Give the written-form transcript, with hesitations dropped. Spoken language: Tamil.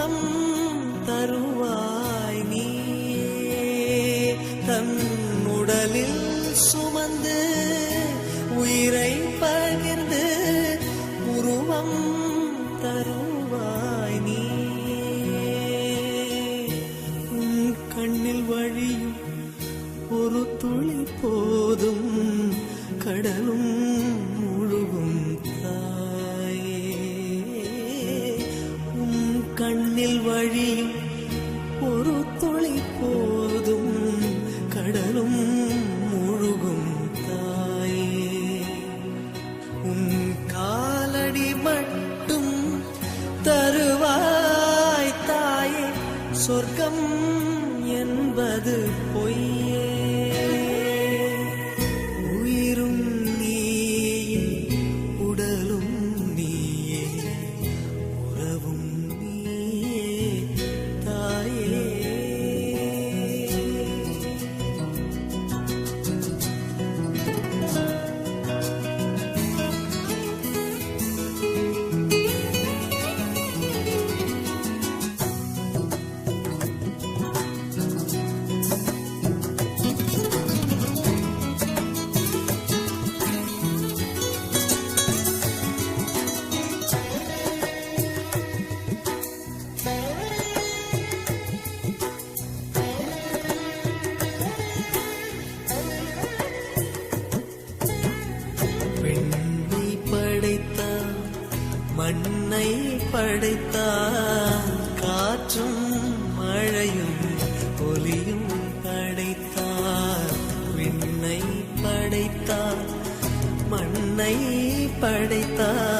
உருவம் தருவாய் நீ தன் உடலில் சுமந்து உயிரை பகிர்ந்து உருவம் தருவாய் நீ உன் கண்ணில் வழியும் ஒரு துளி போதும் கடலும் முழுகும் தாயே உன் கண்ணில் வழியும் ஒரு துளி போதும் கடலும் முழுகும் தாயே உன் காலடி மட்டும் தருவாய் தாயே சொர்க்கம் என்பது பொய்யே உயிரும் நீயே உடலும் நீயே உறவும் நீயே தாயே பெண்ணை படைத்தார் மண்ணை படைத்தார் காற்றும் மழையும் ஒலியும் படைத்தார் விண்ணை படைத்தார் மண்ணை படைத்தார்